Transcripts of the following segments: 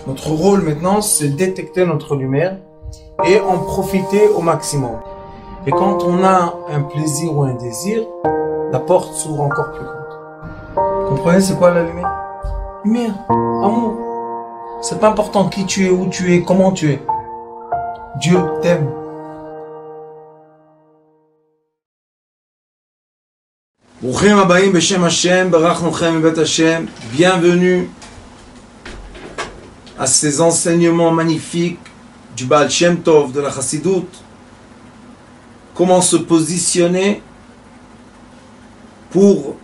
Notre rôle maintenant, c'est détecter notre lumière et en profiter au maximum. Et quand on a un plaisir ou un désir, la porte s'ouvre encore plus grande. Vous comprenez c'est quoi la lumière? Lumière, amour. C'est pas important qui tu es, où tu es, comment tu es. Dieu t'aime. Bienvenue à ces enseignements magnifiques du Baal Shem Tov, de la Chassidut. Comment se positionner pour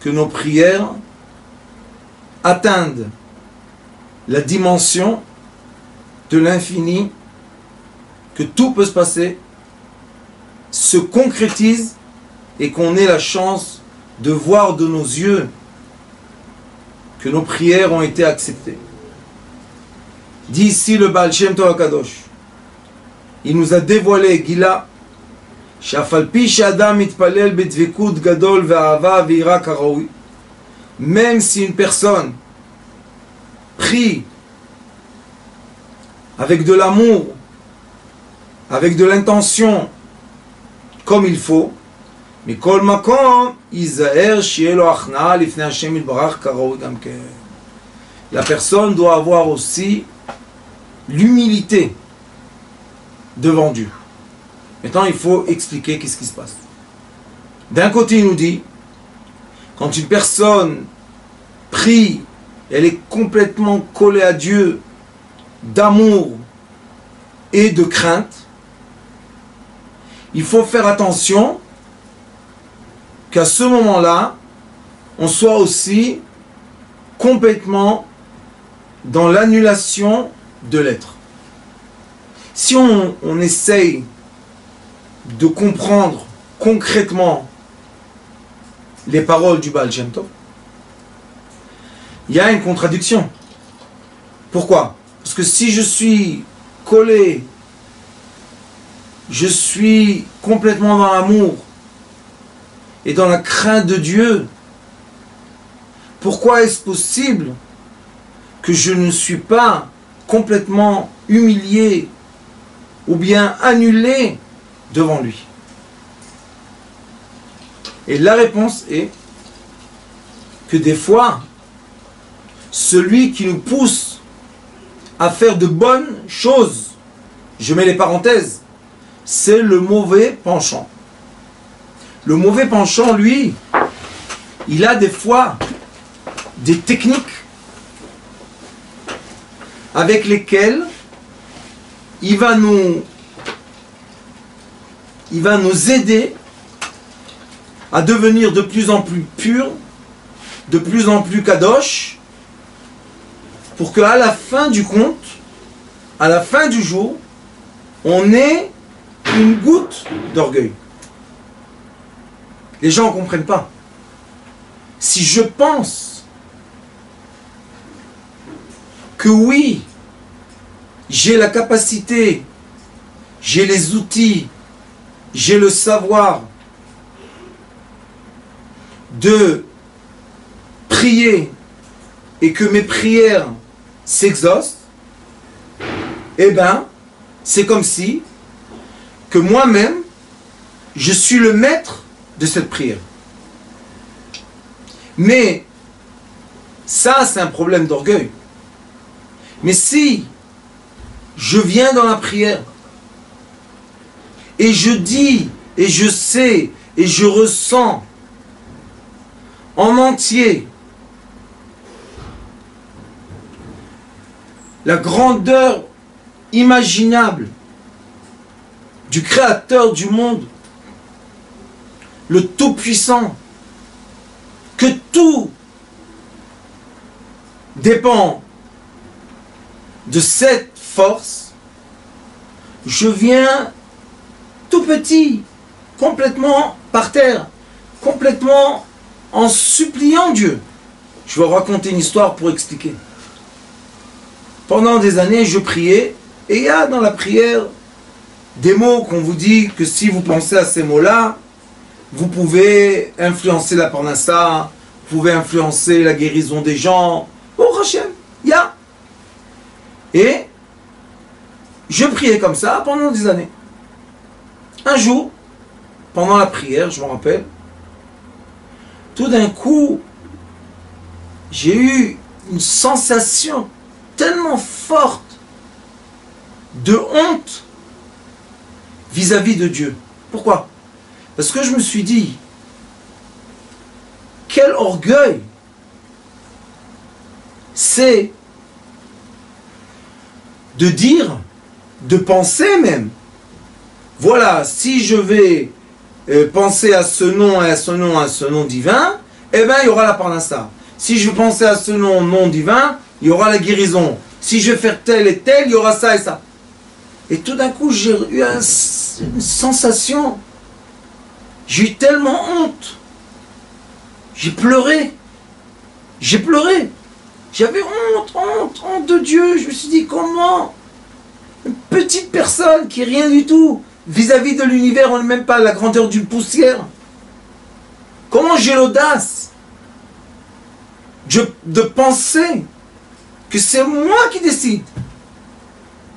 que nos prières atteignent la dimension de l'infini, que tout peut se passer, se concrétise et qu'on ait la chance de voir de nos yeux que nos prières ont été acceptées. Dit ici le Baal Shem Tov HaKadosh. Il nous a dévoilé, Gila, même si une personne prie avec de l'amour, avec de l'intention, comme il faut, mais kol makom izaher shi'eh lo achna lifnei Hashem yitbarach karaoui gam ken. La personne doit avoir aussi l'humilité devant Dieu. Maintenant, il faut expliquer qu'est-ce qui se passe. D'un côté, il nous dit, quand une personne prie, elle est complètement collée à Dieu d'amour et de crainte, il faut faire attention qu'à ce moment-là, on soit aussi complètement dans l'annulation de l'être. Si on essaye de comprendre concrètement les paroles du Baal Shem Tov, il y a une contradiction. Pourquoi? Parce que si je suis collé, je suis complètement dans l'amour et dans la crainte de Dieu, pourquoi est-ce possible que je ne suis pas complètement humilié ou bien annulé devant lui? Et la réponse est que des fois, celui qui nous pousse à faire de bonnes choses, je mets les parenthèses, c'est le mauvais penchant. Le mauvais penchant, lui, il a des fois des techniques avec lesquelles il va nous aider à devenir de plus en plus pur, de plus en plus kadosh, pour qu'à la fin du compte, à la fin du jour, on ait une goutte d'orgueil. Les gens ne comprennent pas. Si je pense que oui, j'ai la capacité, j'ai les outils, j'ai le savoir de prier et que mes prières s'exaucent, eh bien, c'est comme si que moi-même, je suis le maître de cette prière. Mais ça, c'est un problème d'orgueil. Mais si je viens dans la prière et je dis et je sais et je ressens en entier la grandeur imaginable du Créateur du monde, le Tout-Puissant, que tout dépend de cette force, je viens tout petit, complètement par terre, complètement en suppliant Dieu. Je vais vous raconter une histoire pour expliquer. Pendant des années, je priais, et il y a dans la prière des mots qu'on vous dit que si vous pensez à ces mots-là, vous pouvez influencer la parnassa, vous pouvez influencer la guérison des gens. Oh Hachem, il y a. Et je priais comme ça pendant des années. Un jour, pendant la prière, je me rappelle, tout d'un coup, j'ai eu une sensation tellement forte de honte vis-à-vis de Dieu. Pourquoi? Parce que je me suis dit, quel orgueil c'est de dire, de penser même, voilà, si je vais penser à ce nom et à ce nom, à ce nom divin, eh bien il y aura la parnassa. Si je pensais à ce nom divin, il y aura la guérison. Si je vais faire tel et tel, il y aura ça et ça. Et tout d'un coup, j'ai eu une sensation. J'ai eu tellement honte. J'ai pleuré. J'ai pleuré. J'avais honte de Dieu. Je me suis dit, comment une petite personne qui est rien du tout, vis-à-vis de l'univers, on n'est même pas la grandeur d'une poussière. Comment j'ai l'audace de penser que c'est moi qui décide?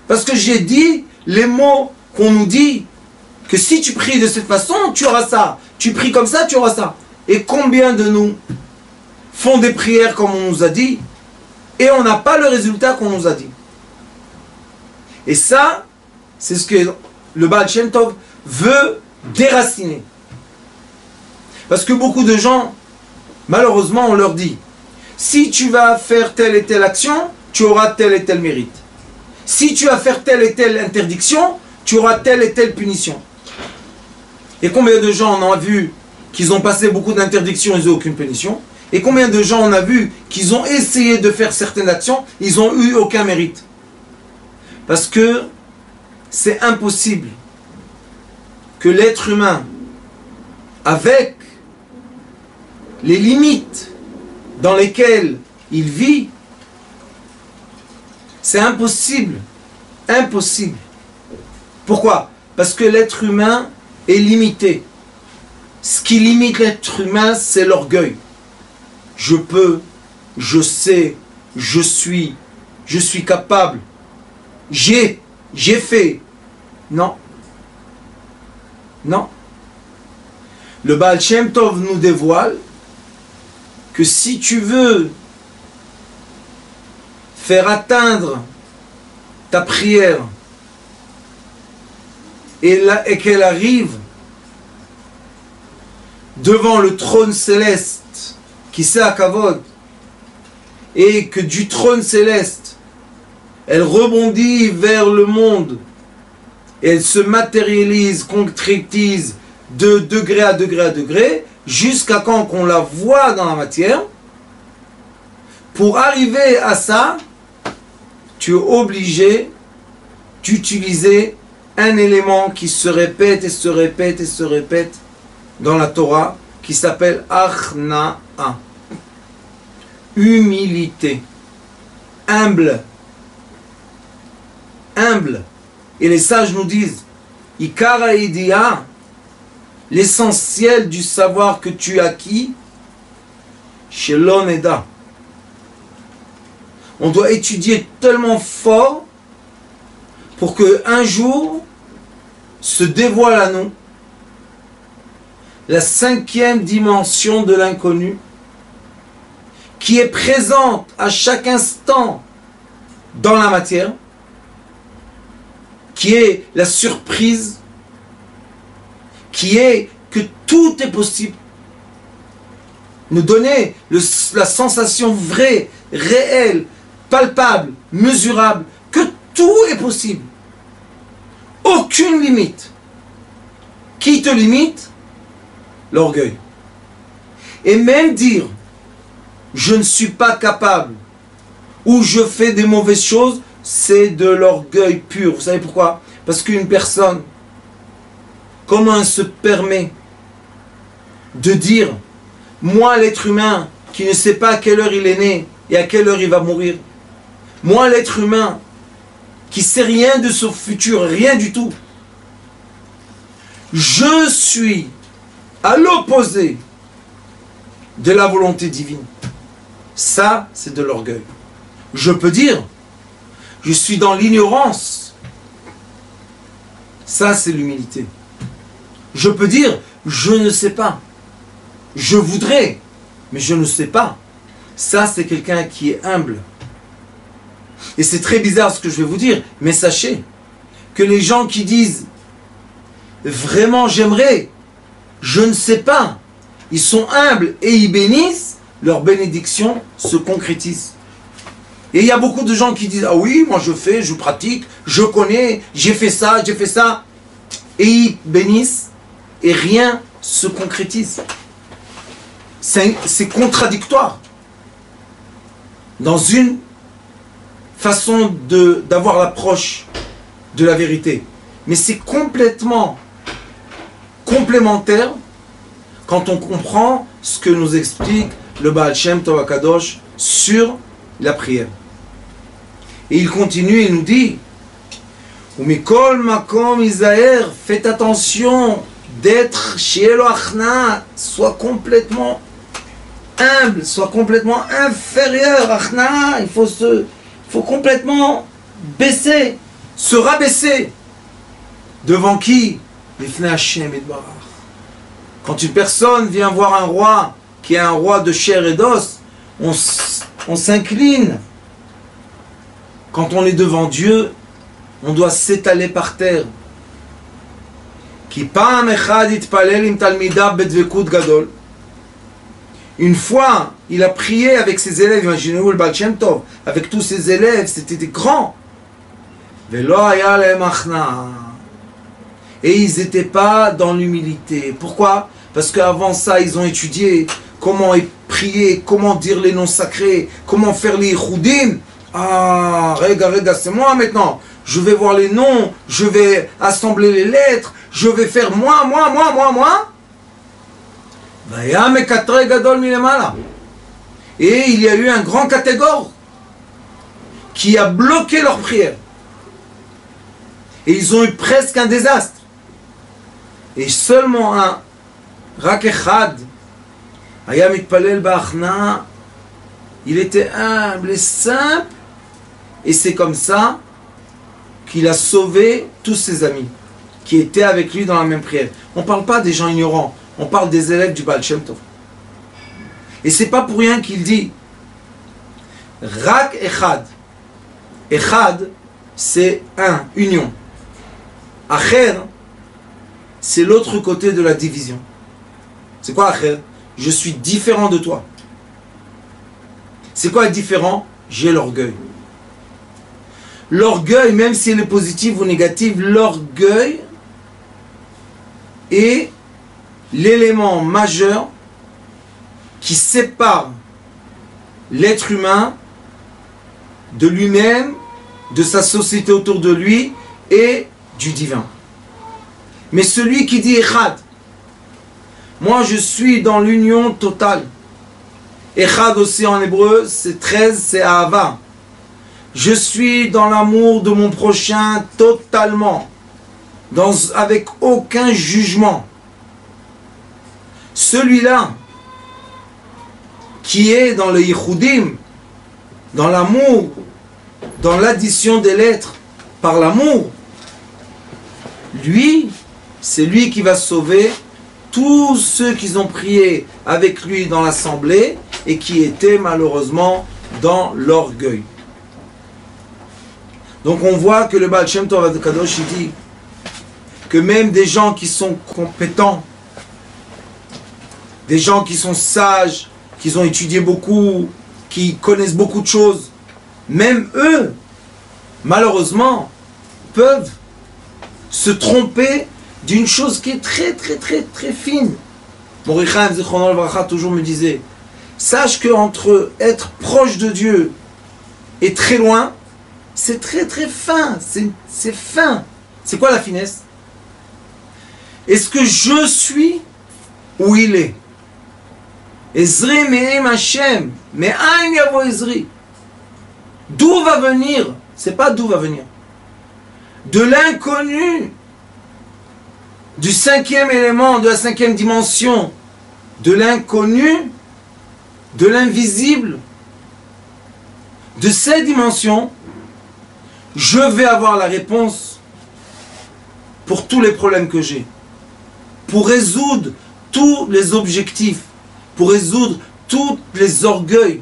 Parce que j'ai dit les mots qu'on nous dit, que si tu pries de cette façon, tu auras ça. Tu pries comme ça, tu auras ça. Et combien de nous font des prières comme on nous a dit, et on n'a pas le résultat qu'on nous a dit? Et ça, c'est ce que le Baal Shem Tov veut déraciner. Parce que beaucoup de gens, malheureusement, on leur dit, si tu vas faire telle et telle action, tu auras tel et tel mérite. Si tu vas faire telle et telle interdiction, tu auras telle et telle punition. Et combien de gens on a vu qu'ils ont passé beaucoup d'interdictions, ils n'ont aucune punition? Et combien de gens on a vu qu'ils ont essayé de faire certaines actions, ils n'ont eu aucun mérite? Parce que c'est impossible que l'être humain, avec les limites dans lesquelles il vit, c'est impossible. Impossible. Pourquoi? Parce que l'être humain est limité. Ce qui limite l'être humain, c'est l'orgueil. Je peux, je sais, je suis capable. J'ai fait. Non. Non. Le Baal Shem Tov nous dévoile que si tu veux faire atteindre ta prière et qu'elle arrive devant le trône céleste qui c'est à Kavod, et que du trône céleste elle rebondit vers le monde et elle se matérialise, concrétise de degré à degré à degré, jusqu'à quand qu'on la voit dans la matière. Pour arriver à ça, tu es obligé d'utiliser un élément qui se répète et se répète et se répète dans la Torah, qui s'appelle Achna'a. Humilité. Humble. Humble. Et les sages nous disent, Ikara Idia, l'essentiel du savoir que tu as acquis, chez l'Oneda. On doit étudier tellement fort pour que un jour se dévoile à nous la 5e dimension de l'inconnu qui est présente à chaque instant dans la matière, qui est la surprise, qui est que tout est possible. Nous donner la sensation vraie, réelle, palpable, mesurable, que tout est possible. Aucune limite. Qui te limite? L'orgueil. Et même dire, je ne suis pas capable, ou je fais des mauvaises choses, c'est de l'orgueil pur. Vous savez pourquoi? Parce qu'une personne, comment elle se permet de dire, moi l'être humain qui ne sait pas à quelle heure il est né et à quelle heure il va mourir, moi l'être humain qui sait rien de son futur, rien du tout, je suis à l'opposé de la volonté divine. Ça, c'est de l'orgueil. Je peux dire, je suis dans l'ignorance. Ça, c'est l'humilité. Je peux dire, je ne sais pas. Je voudrais, mais je ne sais pas. Ça, c'est quelqu'un qui est humble. Et c'est très bizarre ce que je vais vous dire, mais sachez que les gens qui disent vraiment j'aimerais, je ne sais pas, ils sont humbles et ils bénissent, leur bénédiction se concrétise. Et il y a beaucoup de gens qui disent ah oui, moi je fais, je pratique, je connais, j'ai fait ça, et ils bénissent et rien se concrétise. C'est contradictoire dans une façon d'avoir l'approche de la vérité. Mais c'est complètement complémentaire quand on comprend ce que nous explique le Baal Shem Tov HaKadosh sur la prière. Et il continue, il nous dit Umikol makom izaher, faites attention d'être chez Elohachna, soit complètement humble, soit complètement inférieur. Achna, il faut complètement baisser, se rabaisser. Devant qui? Lifnei Hashem Yitbarach. Quand une personne vient voir un roi qui est un roi de chair et d'os, on s'incline. Quand on est devant Dieu, on doit s'étaler par terre. Une fois, il a prié avec ses élèves, imaginez-vous le Baal Shem Tov, avec tous ses élèves, c'était des grands. Et ils n'étaient pas dans l'humilité. Pourquoi? Parce qu'avant ça, ils ont étudié comment prier, comment dire les noms sacrés, comment faire les Yichudim. Ah, regarde, c'est moi maintenant. Je vais voir les noms, je vais assembler les lettres, je vais faire moi. Et il y a eu un grand catégore qui a bloqué leur prière. Et ils ont eu presque un désastre. Et seulement un Rak Echad Haya mitpalel ba'achna, il était humble et simple, et c'est comme ça qu'il a sauvé tous ses amis qui étaient avec lui dans la même prière. On ne parle pas des gens ignorants, on parle des élèves du Baal Shem Tov. Et c'est pas pour rien qu'il dit Rak Echad. Echad, c'est un, union. Acher, c'est l'autre côté de la division. C'est quoi Acher? Je suis différent de toi. C'est quoi être différent? J'ai l'orgueil. L'orgueil, même s'il est positif ou négatif, l'orgueil est l'élément majeur qui sépare l'être humain de lui-même, de sa société autour de lui et du divin. Mais celui qui dit Echad, moi je suis dans l'union totale. Echad aussi en hébreu, c'est 13, c'est Ahava. Je suis dans l'amour de mon prochain totalement, avec aucun jugement. Celui-là, qui est dans le Yichudim, dans l'amour, dans l'addition des lettres, par l'amour, lui, c'est lui qui va sauver tous ceux qui ont prié avec lui dans l'assemblée et qui étaient malheureusement dans l'orgueil. Donc on voit que le Baal Shem Tov HaKadosh il dit que même des gens qui sont compétents, des gens qui sont sages, qui ont étudié beaucoup, qui connaissent beaucoup de choses, même eux, malheureusement, peuvent se tromper d'une chose qui est très très très très fine. Mordechai Zichrono Livracha toujours me disait, sache que entre être proche de Dieu et très loin, c'est très très fin, c'est fin. C'est quoi la finesse? Est-ce que je suis où il est? Ezri me'em Hashem, me'ain yavo Ezri. D'où va venir? C'est pas d'où va venir. De l'inconnu, du cinquième élément, de la cinquième dimension, de l'inconnu, de l'invisible, de ces dimensions, je vais avoir la réponse pour tous les problèmes que j'ai, pour résoudre tous les objectifs, pour résoudre tous les orgueils.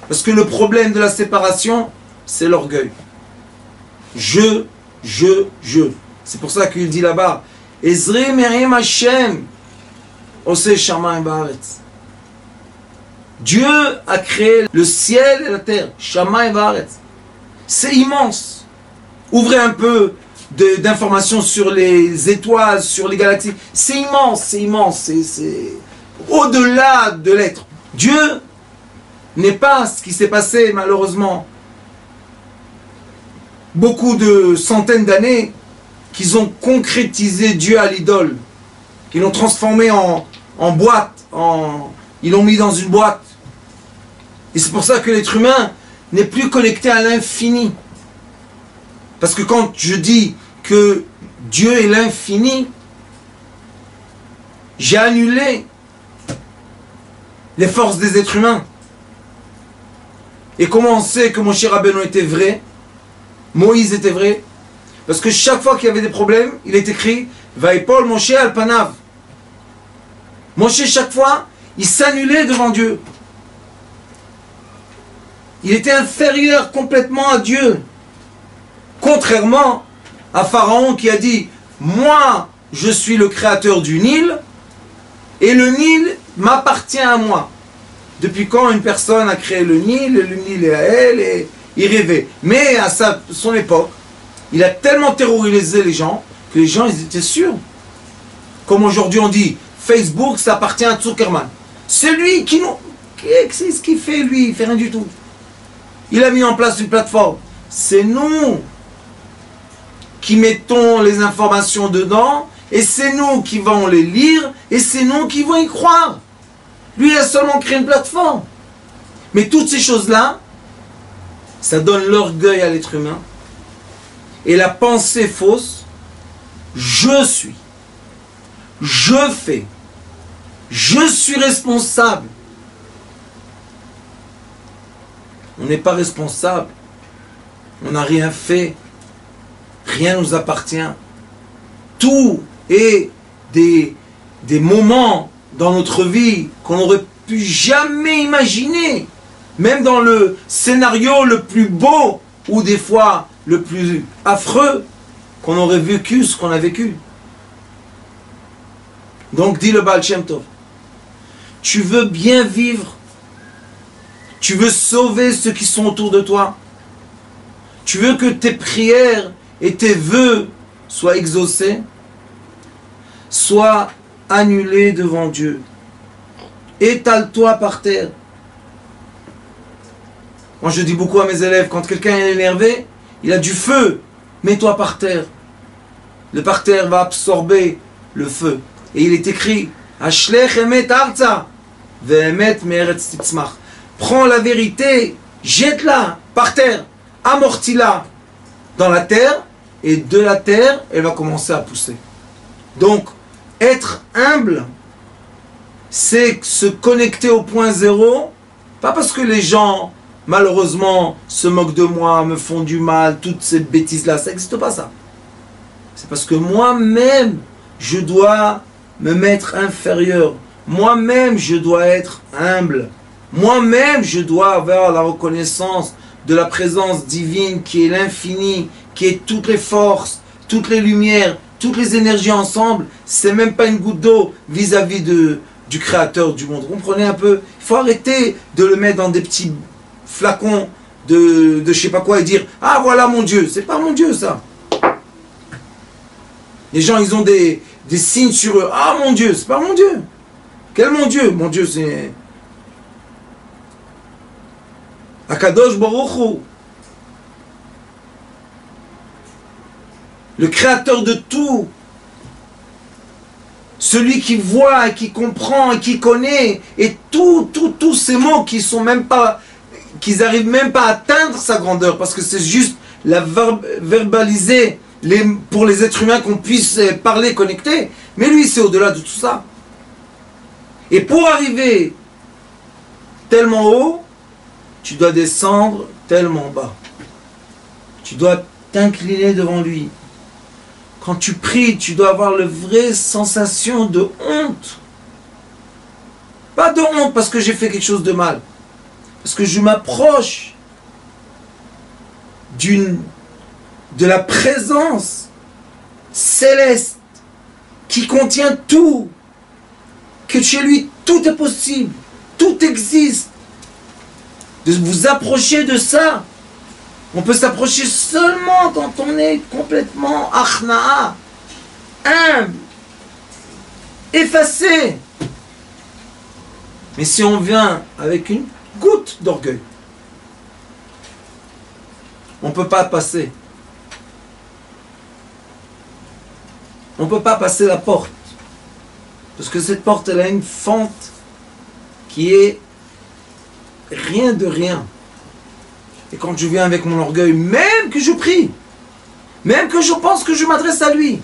Parce que le problème de la séparation, c'est l'orgueil. Je. C'est pour ça qu'il dit là-bas, Ezri Merim Hashem, Ose Shamayim Baaretz. Dieu a créé le ciel et la terre, Shamayim Baaretz. C'est immense. Ouvrez un peu d'informations sur les étoiles, sur les galaxies. C'est immense, c'est au-delà de l'être. Dieu n'est pas ce qui s'est passé malheureusement beaucoup de centaines d'années, qu'ils ont concrétisé Dieu à l'idole, qu'ils l'ont transformé en boîte, ils l'ont mis dans une boîte. Et c'est pour ça que l'être humain n'est plus connecté à l'infini. Parce que quand je dis que Dieu est l'infini, j'ai annulé les forces des êtres humains. Et comment on sait que Moshe Rabbeinu était vrai, Moïse était vrai? Parce que chaque fois qu'il y avait des problèmes, il est écrit Vaipol Moshe al Panav. Moshe, chaque fois, il s'annulait devant Dieu. Il était inférieur complètement à Dieu. Contrairement à Pharaon qui a dit moi, je suis le créateur du Nil et le Nil m'appartient à moi. Depuis quand une personne a créé le Nil et le Nil est à elle et il rêvait. Mais à son époque, il a tellement terrorisé les gens que les gens ils étaient sûrs. Comme aujourd'hui on dit Facebook ça appartient à Zuckerman. C'est lui qui nous... C'est ce qu'il fait lui, il fait rien du tout. Il a mis en place une plateforme. C'est nous qui mettons les informations dedans et c'est nous qui vont les lire et c'est nous qui vont y croire. Lui il a seulement créé une plateforme. Mais toutes ces choses-là, ça donne l'orgueil à l'être humain et la pensée fausse. Je suis, je fais, je suis responsable. On n'est pas responsable, on n'a rien fait, rien ne nous appartient. Tout est des moments dans notre vie qu'on n'aurait pu jamais imaginer, même dans le scénario le plus beau ou des fois le plus affreux, qu'on aurait vécu ce qu'on a vécu. Donc dit le Baal Shem Tov, tu veux bien vivre, tu veux sauver ceux qui sont autour de toi, tu veux que tes prières et tes vœux soient exaucés, sois annulé devant Dieu. Étale-toi par terre. Moi je dis beaucoup à mes élèves, quand quelqu'un est énervé, il a du feu, mets-toi par terre. Le parterre va absorber le feu. Et il est écrit, Ashlech emet arza, ve'emet me'eretz titzmach. Prends la vérité, jette-la par terre, amortis-la dans la terre, et de la terre, elle va commencer à pousser. Donc, être humble, c'est se connecter au point zéro, pas parce que les gens, malheureusement, se moquent de moi, me font du mal, toutes ces bêtises-là, ça n'existe pas ça. C'est parce que moi-même, je dois me mettre inférieur. Moi-même, je dois être humble. Moi-même, je dois avoir la reconnaissance de la présence divine qui est l'infini, qui est toutes les forces, toutes les lumières, toutes les énergies ensemble. C'est même pas une goutte d'eau vis-à-vis du créateur du monde. Vous comprenez un peu? Il faut arrêter de le mettre dans des petits flacons de je sais pas quoi et dire « Ah voilà mon Dieu ». C'est pas mon Dieu ça. Les gens ils ont des signes sur eux. « Ah mon Dieu », c'est pas mon Dieu. Quel mon Dieu? Mon Dieu c'est... Akadosh Baruch Hu, le créateur de tout, celui qui voit, et qui comprend, et qui connaît, et tous ces mots qui sont même pas, qu'ils n'arrivent même pas à atteindre sa grandeur, parce que c'est juste la verbaliser pour les êtres humains qu'on puisse parler, connecter, mais lui c'est au-delà de tout ça. Et pour arriver tellement haut, tu dois descendre tellement bas. Tu dois t'incliner devant lui. Quand tu pries, tu dois avoir la vraie sensation de honte. Pas de honte parce que j'ai fait quelque chose de mal. Parce que je m'approche de la présence céleste qui contient tout. Que chez lui, tout est possible. Tout existe. De vous approcher de ça. On peut s'approcher seulement quand on est complètement achna'a, humble, effacé. Mais si on vient avec une goutte d'orgueil, on ne peut pas passer. On ne peut pas passer la porte. Parce que cette porte, elle a une fente qui est rien de rien. Et quand je viens avec mon orgueil, même que je prie, même que je pense que je m'adresse à lui,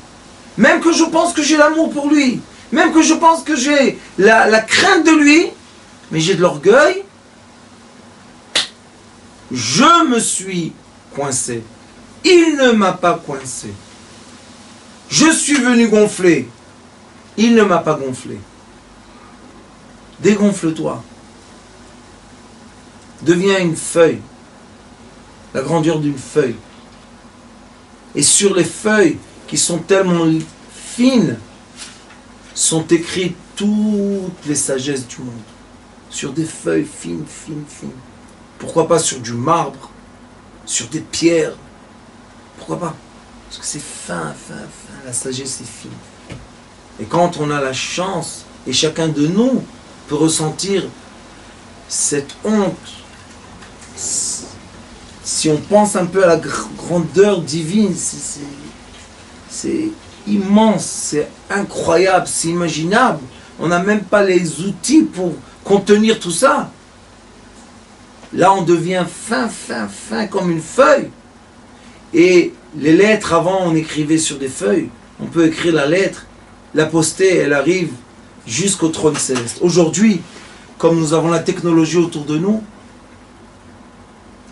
même que je pense que j'ai l'amour pour lui, même que je pense que j'ai la crainte de lui, mais j'ai de l'orgueil, je me suis coincé. Il ne m'a pas coincé. Je suis venu gonfler. Il ne m'a pas gonflé. Dégonfle-toi. Deviens une feuille. La grandeur d'une feuille. Et sur les feuilles qui sont tellement fines, sont écrites toutes les sagesses du monde. Sur des feuilles fines, fines, fines. Pourquoi pas sur du marbre, sur des pierres? Pourquoi pas? Parce que c'est fin, fin, fin. La sagesse est fine. Et quand on a la chance, et chacun de nous peut ressentir cette honte, si on pense un peu à la grandeur divine, c'est immense, c'est incroyable, c'est imaginable. On n'a même pas les outils pour contenir tout ça. Là, on devient fin, fin, fin comme une feuille. Et les lettres, avant, on écrivait sur des feuilles. On peut écrire la lettre, la poster, elle arrive jusqu'au trône céleste. Aujourd'hui, comme nous avons la technologie autour de nous,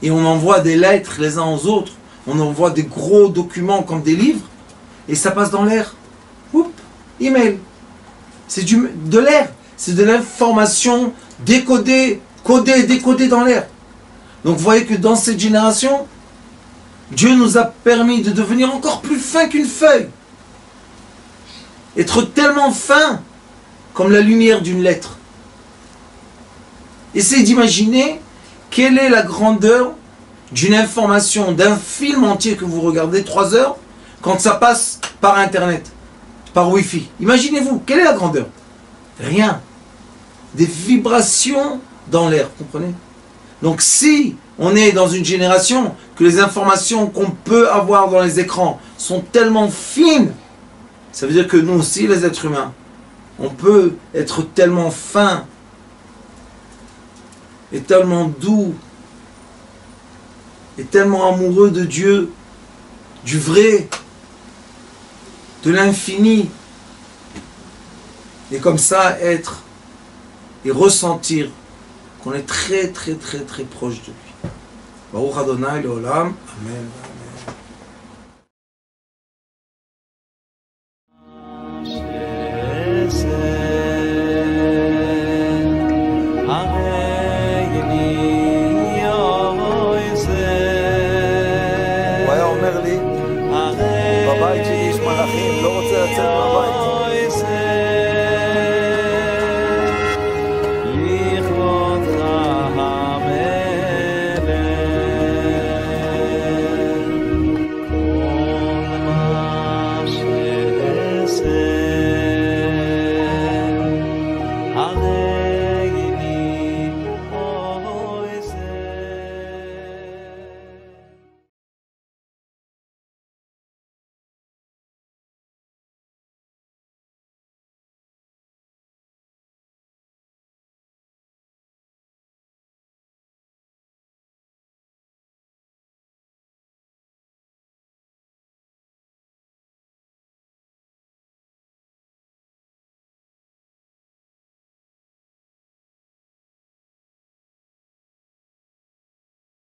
et on envoie des lettres les uns aux autres, on envoie des gros documents comme des livres, et ça passe dans l'air. Oups, email. C'est de l'air. C'est de l'information décodée, codée, décodée dans l'air. Donc vous voyez que dans cette génération, Dieu nous a permis de devenir encore plus fin qu'une feuille. Être tellement fin comme la lumière d'une lettre. Essayez d'imaginer quelle est la grandeur d'une information, d'un film entier que vous regardez 3 heures, quand ça passe par Internet, par Wi-Fi. Imaginez-vous, quelle est la grandeur? Rien. Des vibrations dans l'air, comprenez? Donc si on est dans une génération que les informations qu'on peut avoir dans les écrans sont tellement fines, ça veut dire que nous aussi, les êtres humains, on peut être tellement fin et tellement doux et tellement amoureux de Dieu, du vrai, de l'infini, et comme ça être et ressentir qu'on est très très très très proche de lui. Baruch Adonai Leolam. Amen.